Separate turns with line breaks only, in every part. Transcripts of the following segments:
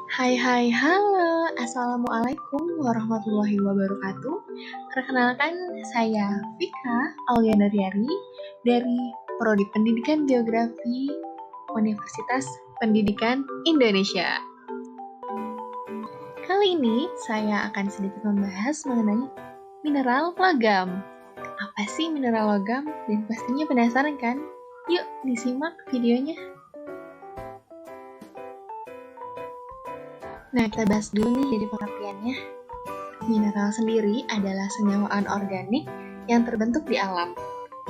Halo, Assalamualaikum warahmatullahi wabarakatuh. Perkenalkan, saya Vika Auliana Diari dari Prodi Pendidikan Geografi Universitas Pendidikan Indonesia. Kali ini saya akan sedikit membahas mengenai mineral logam. Apa sih mineral logam? Dan pastinya penasaran kan? Yuk disimak videonya. Nah, kita bahas dulu nih dari pengertiannya. Mineral sendiri adalah senyawa anorganik yang terbentuk di alam,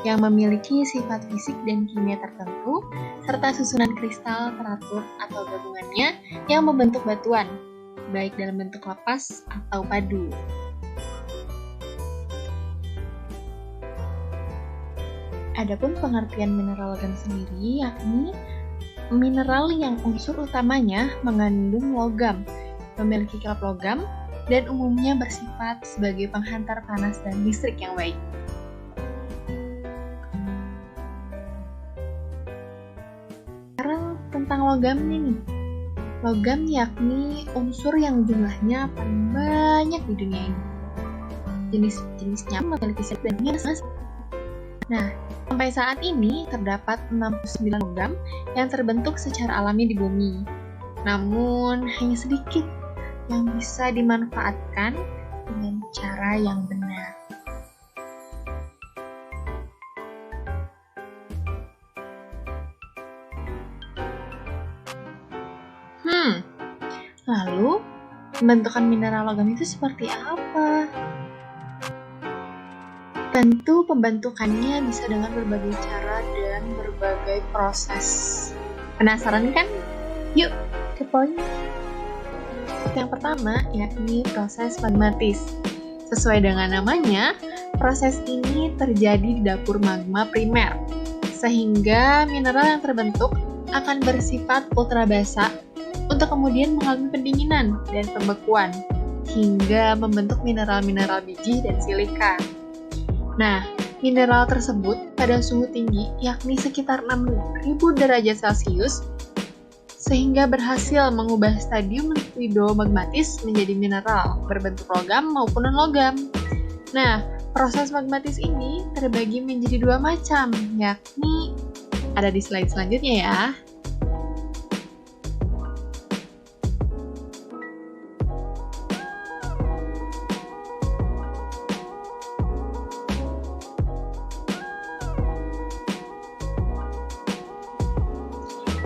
yang memiliki sifat fisik dan kimia tertentu, serta susunan kristal teratur atau gabungannya yang membentuk batuan, baik dalam bentuk lepas atau padu. Adapun pengertian mineral logam sendiri yakni mineral yang unsur utamanya mengandung logam, memiliki kilap logam, dan umumnya bersifat sebagai penghantar panas dan listrik yang baik. Sekarang tentang logam nih. Logam yakni unsur yang jumlahnya paling banyak di dunia ini. Jenis-jenisnya memiliki sifat dan minus. Nah, sampai saat ini terdapat 69 logam yang terbentuk secara alami di bumi. Namun, hanya sedikit yang bisa dimanfaatkan dengan cara yang benar. Lalu, pembentukan mineral logam itu seperti apa? Tentu pembentukannya bisa dengan berbagai cara dan berbagai proses. Penasaran kan? Yuk, ke poin. Yang pertama yakni proses magmatis. Sesuai dengan namanya, proses ini terjadi di dapur magma primer, sehingga mineral yang terbentuk akan bersifat ultrabasa untuk kemudian mengalami pendinginan dan pembekuan, hingga membentuk mineral-mineral biji dan silika. Nah, mineral tersebut pada suhu tinggi yakni sekitar 6000 derajat Celcius sehingga berhasil mengubah stadium liquido-magmatis menjadi mineral berbentuk logam maupun non-logam. Nah, proses magmatis ini terbagi menjadi dua macam, yakni ada di slide selanjutnya ya.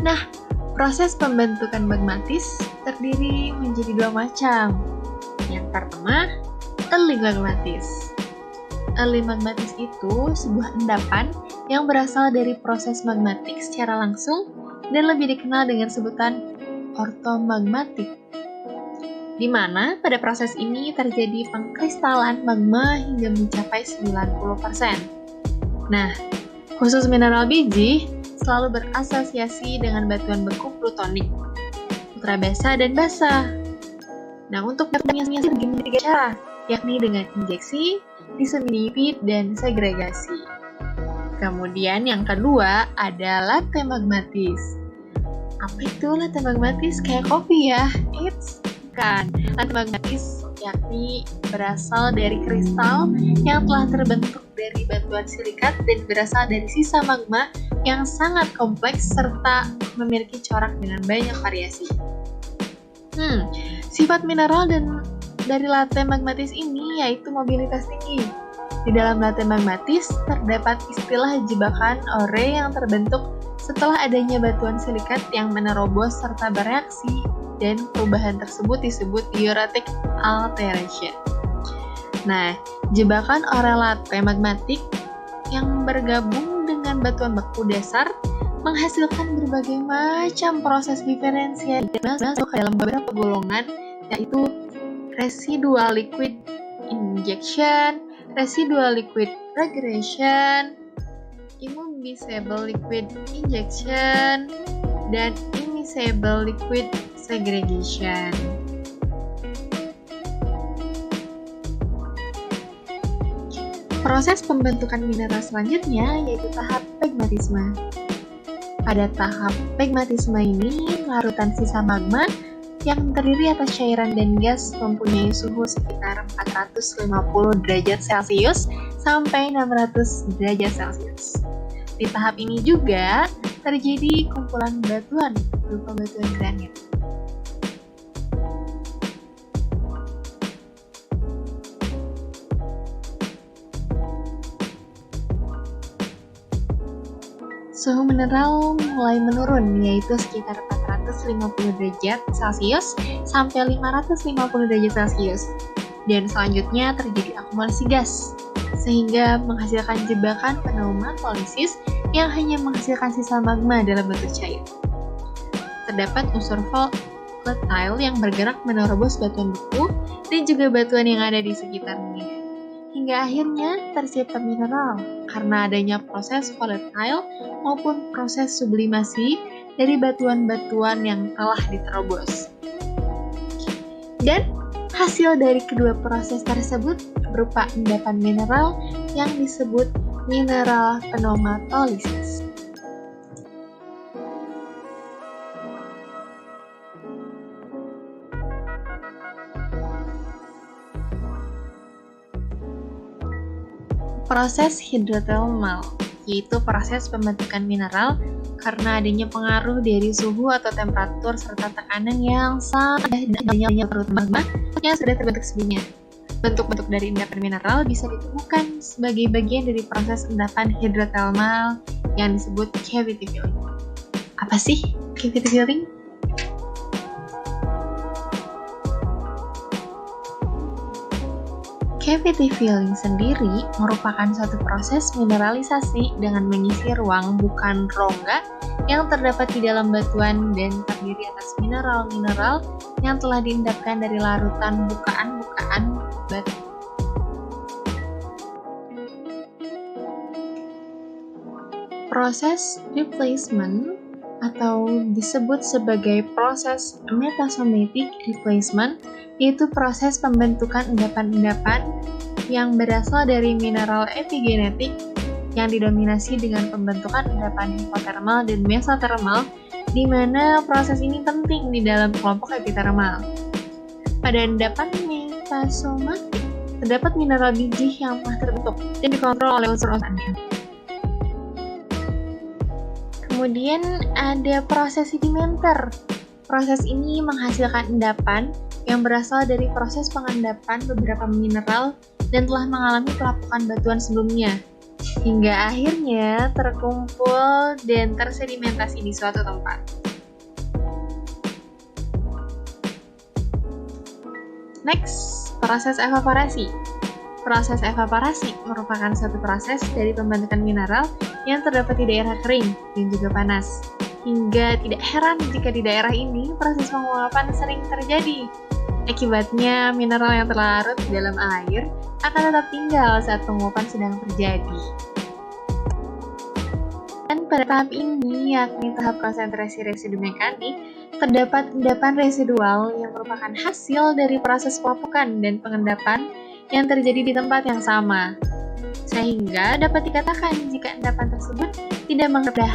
Nah, proses pembentukan magmatis terdiri menjadi dua macam. Yang pertama, early magmatis. Early magmatis itu sebuah endapan yang berasal dari proses magmatik secara langsung dan lebih dikenal dengan sebutan ortomagmatik, di mana pada proses ini terjadi pengkristalan magma hingga mencapai 90%. Nah, khusus mineral biji selalu berasosiasi dengan batuan beku plutonik, ultrabasa dan basa. Nah, untuk metodenya dengan tiga cara, yakni dengan injeksi, disseminated, dan segregasi. Kemudian yang kedua ada latte magmatis. Apa itu latte magmatis? Kayak kopi ya? Eits, bukan. Latte magmatis yakni berasal dari kristal yang telah terbentuk dari batuan silikat dan berasal dari sisa magma yang sangat kompleks serta memiliki corak dengan banyak variasi. Sifat mineral dari latte magmatis ini yaitu mobilitas tinggi. Di dalam latte magmatis terdapat istilah jebakan ore yang terbentuk setelah adanya batuan silikat yang menerobos serta bereaksi, dan perubahan tersebut disebut diuretic alteration. Nah, jebakan ore latte magmatik yang bergabung dengan batuan beku dasar menghasilkan berbagai macam proses diferensiasi dan masuk ke dalam beberapa golongan, yaitu residual liquid injection, residual liquid regression, immiscible liquid injection, dan immiscible liquid segregation. Proses pembentukan mineral selanjutnya yaitu tahap pegmatisme. Pada tahap pegmatisme ini, larutan sisa magma yang terdiri atas cairan dan gas mempunyai suhu sekitar 450 derajat Celcius sampai 600 derajat Celcius. Di tahap ini juga terjadi kumpulan batuan berupa batuan granit. Suhu mineral mulai menurun, yaitu sekitar 450 derajat Celcius sampai 550 derajat Celcius. Dan selanjutnya terjadi akumulasi gas, sehingga menghasilkan jebakan pneumatolisis yang hanya menghasilkan sisa magma dalam bentuk cair. Terdapat unsur volatile yang bergerak menerobos batuan beku dan juga batuan yang ada di sekitarnya. Hingga akhirnya tercipta mineral karena adanya proses volatile maupun proses sublimasi dari batuan-batuan yang telah diterobos. Dan hasil dari kedua proses tersebut berupa endapan mineral yang disebut mineral pneumatolisis. Proses hidrotermal, yaitu proses pembentukan mineral karena adanya pengaruh dari suhu atau temperatur serta tekanan yang sama dan adanya perut magma yang sudah terbentuk sebelumnya. Bentuk-bentuk dari endapan mineral bisa ditemukan sebagai bagian dari proses endapan hidrotermal yang disebut cavity filling. Apa sih cavity filling? Cavity filling sendiri merupakan suatu proses mineralisasi dengan mengisi ruang bukan rongga yang terdapat di dalam batuan dan terdiri atas mineral-mineral yang telah diendapkan dari larutan bukaan-bukaan batu. Proses replacement atau disebut sebagai proses metasomatic replacement yaitu proses pembentukan endapan-endapan yang berasal dari mineral epigenetik yang didominasi dengan pembentukan endapan hipotermal dan mesotermal, di mana proses ini penting di dalam kelompok epitermal. Pada endapan metasomatik, terdapat mineral biji yang telah terbentuk dan dikontrol oleh unsur-unsurnya. Kemudian ada proses sedimenter. Proses ini menghasilkan endapan yang berasal dari proses pengendapan beberapa mineral dan telah mengalami pelapukan batuan sebelumnya, hingga akhirnya terkumpul dan tersedimentasi di suatu tempat. Next, proses evaporasi. Proses evaporasi merupakan suatu proses dari pembentukan mineral yang terdapat di daerah kering dan juga panas. Hingga tidak heran jika di daerah ini proses penguapan sering terjadi. Akibatnya, mineral yang terlarut di dalam air akan tetap tinggal saat penguapan sedang terjadi. Dan pada tahap ini, yakni tahap konsentrasi residu mekanik, terdapat endapan residual yang merupakan hasil dari proses pelapukan dan pengendapan yang terjadi di tempat yang sama. Sehingga dapat dikatakan jika endapan tersebut tidak mengendap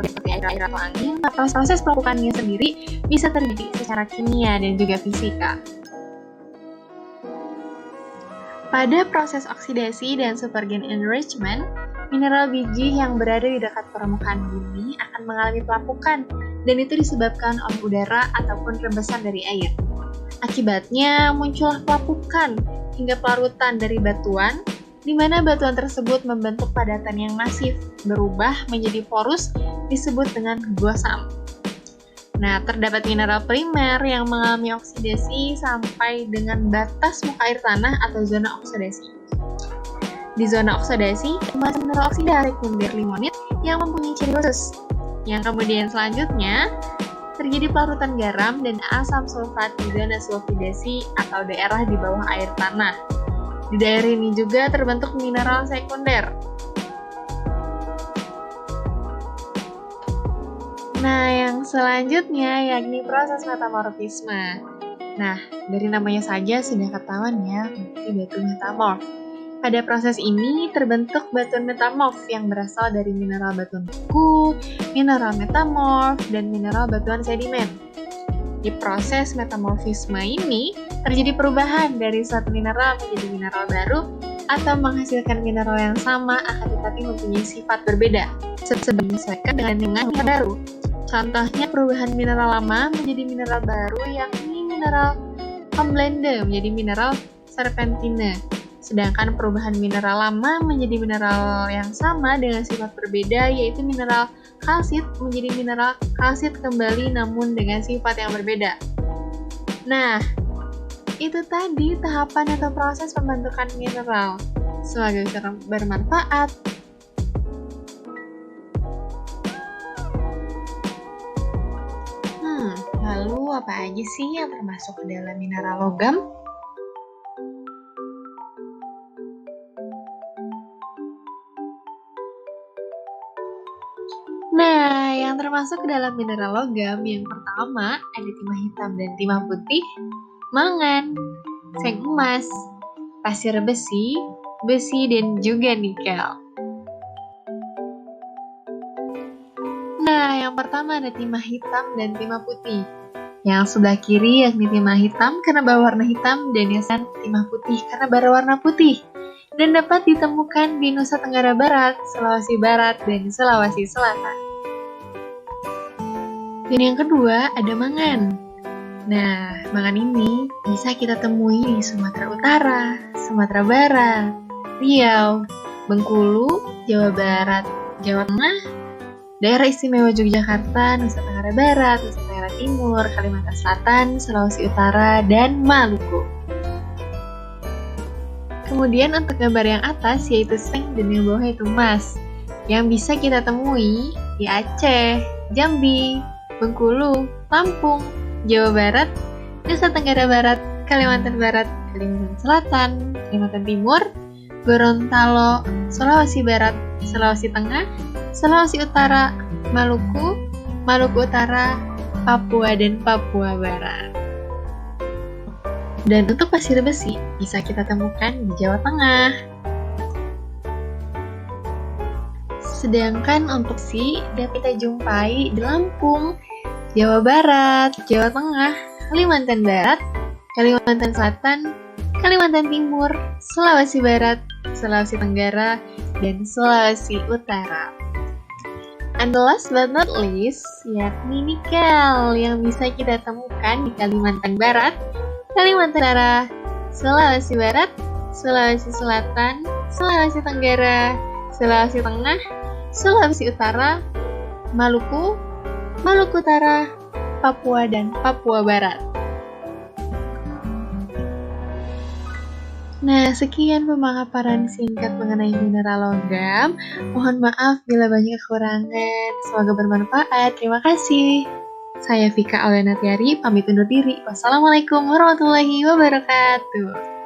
seperti air atau angin, proses pelapukannya sendiri bisa terjadi secara kimia dan juga fisika. Pada proses oksidasi dan supergen enrichment, mineral biji yang berada di dekat permukaan bumi akan mengalami pelapukan, dan itu disebabkan oleh udara ataupun rembesan dari air. Akibatnya muncullah pelapukan hingga pelarutan dari batuan, di mana batuan tersebut membentuk padatan yang masif, berubah menjadi porus, disebut dengan gosam. Nah, terdapat mineral primer yang mengalami oksidasi sampai dengan batas muka air tanah atau zona oksidasi. Di zona oksidasi, terdapat mineral oksida sekunder limonit yang mempunyai ciri khusus. Yang kemudian selanjutnya, terjadi pelarutan garam dan asam sulfat di zona sulfidasi atau daerah di bawah air tanah. Di daerah ini juga terbentuk mineral sekunder. Nah, yang selanjutnya yakni proses metamorfisme. Nah, dari namanya saja sudah ketahuan ya, berarti batu metamorf. Pada proses ini terbentuk batuan metamorf yang berasal dari mineral batuan beku, mineral metamorf, dan mineral batuan sedimen. Di proses metamorfisme ini, terjadi perubahan dari suatu mineral menjadi mineral baru atau menghasilkan mineral yang sama akan tetapi mempunyai sifat berbeda, sebelum disesuaikan dengan mineral baru. Contohnya perubahan mineral lama menjadi mineral baru yakni mineral hornblende menjadi mineral serpentine. Sedangkan perubahan mineral lama menjadi mineral yang sama dengan sifat berbeda yaitu mineral kalsit menjadi mineral kalsit kembali namun dengan sifat yang berbeda. Nah, itu tadi tahapan atau proses pembentukan mineral. Semoga bisa bermanfaat. Lalu apa aja sih yang termasuk ke dalam mineral logam? Nah, yang termasuk ke dalam mineral logam yang pertama ada timah hitam dan timah putih, mangan, seng emas, pasir besi, besi dan juga nikel. Nah, yang pertama ada timah hitam dan timah putih. Yang sebelah kiri yakni timah hitam karena berwarna hitam dan yang timah putih karena berwarna putih. Dan dapat ditemukan di Nusa Tenggara Barat, Sulawesi Barat, dan Sulawesi Selatan. Dan yang kedua ada mangan. Nah, mangan ini bisa kita temui di Sumatera Utara, Sumatera Barat, Riau, Bengkulu, Jawa Barat, Jawa Tengah, Daerah Istimewa Yogyakarta, Nusa Tenggara Barat, Nusa Tenggara Timur, Kalimantan Selatan, Sulawesi Utara, dan Maluku. Kemudian untuk gambar yang atas yaitu seng dan yang bawah yaitu emas, yang bisa kita temui di Aceh, Jambi, Bengkulu, Lampung, Jawa Barat, Nusa Tenggara Barat, Kalimantan Barat, Kalimantan Selatan, Kalimantan Timur, Gorontalo, Sulawesi Barat, Sulawesi Tengah, Sulawesi Utara, Maluku, Maluku Utara, Papua, dan Papua Barat. Dan untuk pasir besi bisa kita temukan di Jawa Tengah. Sedangkan untuk dapat kita jumpai di Lampung, Jawa Barat, Jawa Tengah, Kalimantan Barat, Kalimantan Selatan, Kalimantan Timur, Sulawesi Barat, Sulawesi Tenggara, dan Sulawesi Utara. And the last but not least, yakni nikel yang bisa kita temukan di Kalimantan Barat, Kalimantan Utara, Sulawesi Barat, Sulawesi Selatan, Sulawesi Tenggara, Sulawesi Tengah, Sulawesi Utara, Maluku, Maluku Utara, Papua, dan Papua Barat. Nah, sekian pemaparan singkat mengenai mineral logam. Mohon maaf bila banyak kekurangan. Semoga bermanfaat. Terima kasih. Saya Vika Auliana Tiari, pamit undur diri. Wassalamualaikum warahmatullahi wabarakatuh.